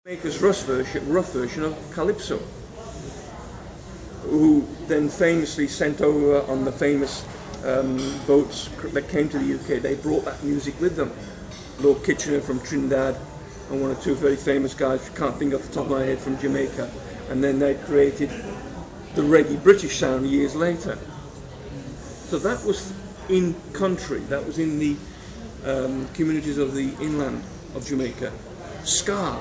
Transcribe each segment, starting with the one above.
Jamaica's rough version of Calypso, who then famously sent over on the famous boats that came to the UK. They brought that music with them. Lord Kitchener from Trinidad and one or two very famous guys, I can't think off the top of my head, from Jamaica. And then they created the reggae British sound years later. So that was in country, that was in the communities of the inland of Jamaica. Ska,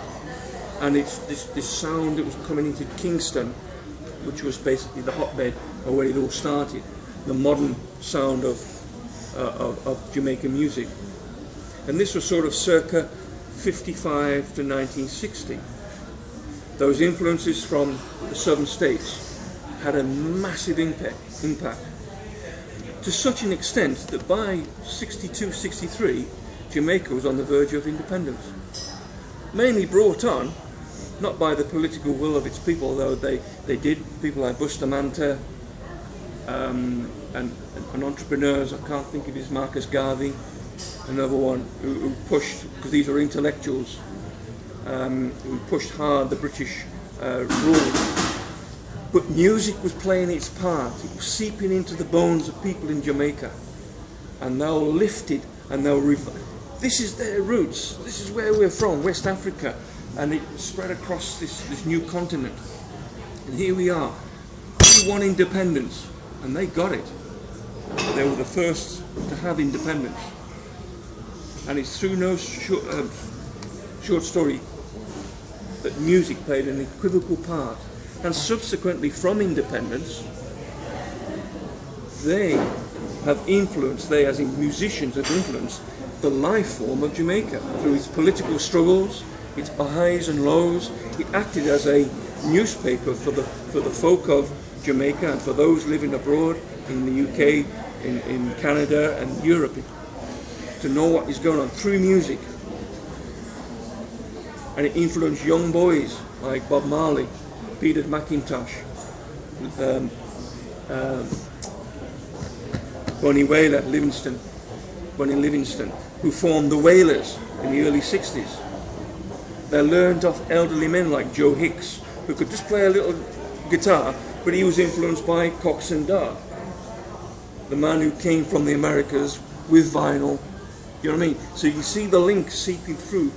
and it's this sound that was coming into Kingston, which was basically the hotbed of where it all started, the modern sound of Jamaican music. And this was sort of circa 55 to 1960. Those influences from the southern states had a massive impact, to such an extent that by 62, 63, Jamaica was on the verge of independence. Mainly brought on, not by the political will of its people, although they did, people like Bustamante and entrepreneurs, I can't think of his, Marcus Garvey, another one, who pushed, because these were intellectuals, who pushed hard the British rule. But music was playing its part. It was seeping into the bones of people in Jamaica, and they were lifted, and they were this is their roots, this is where we're from, West Africa, and it spread across this new continent. And here we are, we want independence, and they got it. They were the first to have independence. And it's through no short story that music played an equivocal part. And subsequently, from independence, they have influenced, they as in musicians have influenced the life form of Jamaica through its political struggles, its highs and lows. It acted as a newspaper for the folk of Jamaica and for those living abroad in the UK, in Canada and Europe, to know what is going on through music. And it influenced young boys like Bob Marley, Peter McIntosh, Bonnie Livingston, who formed the Wailers in the early 60s. They learned off elderly men like Joe Hicks, who could just play a little guitar, but he was influenced by Cox and Dart, the man who came from the Americas with vinyl. You know what I mean? So you see the link seeping through.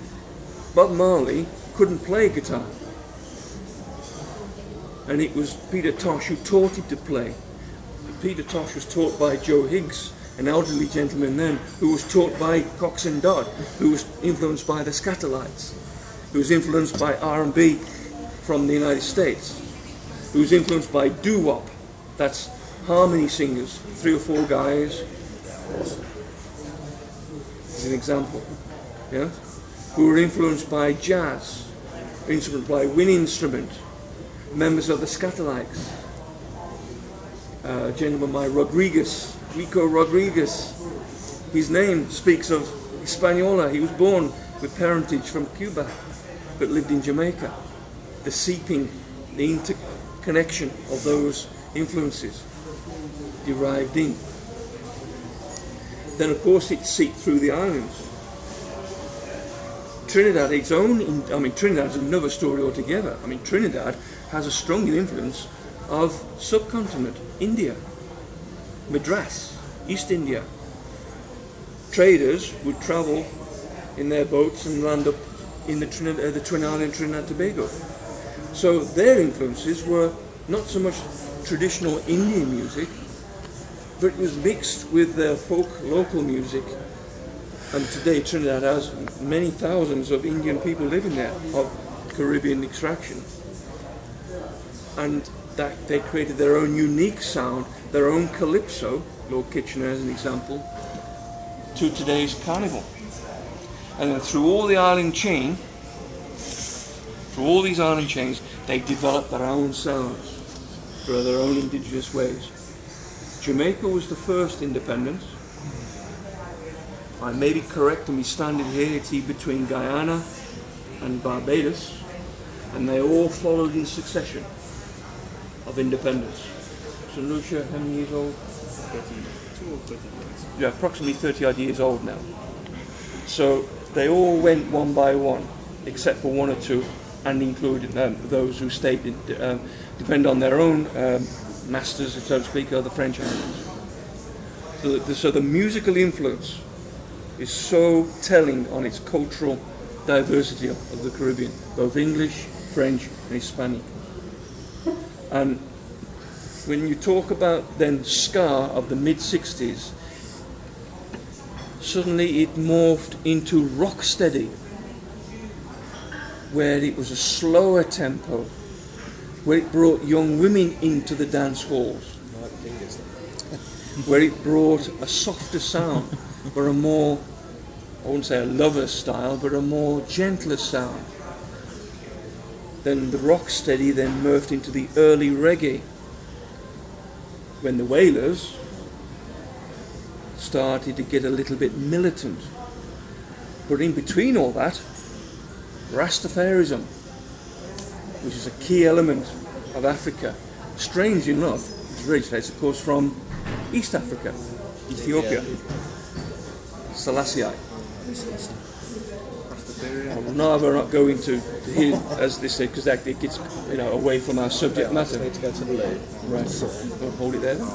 Bob Marley couldn't play guitar, and it was Peter Tosh who taught him to play. Peter Tosh was taught by Joe Higgs, an elderly gentleman then, who was taught by Cox and Dodd, who was influenced by the Scatterlights, who was influenced by R&B from the United States, who was influenced by doo-wop, that's harmony singers, 3 or 4 guys, as an example, yeah, who were influenced by jazz, influenced by wind instrument, members of the Scatterlights, a gentleman by Rico Rodriguez. His name speaks of Hispaniola. He was born with parentage from Cuba, but lived in Jamaica. The seeping, the interconnection of those influences derived in. Then, of course, it seeped through the islands. Trinidad, Trinidad's another story altogether. I mean, Trinidad has a strong influence of subcontinent, India, Madras, East India. Traders would travel in their boats and land up in the Twin Island, Trinidad and Tobago. So their influences were not so much traditional Indian music, but it was mixed with their folk local music. And today Trinidad has many thousands of Indian people living there, of Caribbean extraction. And that they created their own unique sound, their own calypso, Lord Kitchener as an example, to today's carnival. And then through all the island chain, through all these island chains, they developed their own sounds, through their own indigenous ways. Jamaica was the first independence. I may be correct in me standing here, it's between Guyana and Barbados, and they all followed in succession of independence. So Lucia, how many years old? 32 or 30 years. Yeah, approximately 30 odd years old now. So they all went one by one, except for one or two and include those who depend on their own masters, so to speak, are the French islands. So the musical influence is so telling on its cultural diversity of the Caribbean, both English, French and Hispanic. And when you talk about then ska of the mid-60s, suddenly it morphed into rocksteady, where it was a slower tempo, where it brought young women into the dance halls, where it brought a softer sound, but a more, I wouldn't say a lover style, but a more gentler sound. Then the rocksteady then morphed into the early reggae, when the Wailers started to get a little bit militant. But in between all that, Rastafarism, which is a key element of Africa, strange enough, it originates of course from East Africa, Ethiopia, Selassie. I would rather not go into here, as they say, because that it gets away from our subject matter. Need to go to the loo. Right, so we'll hold it there then.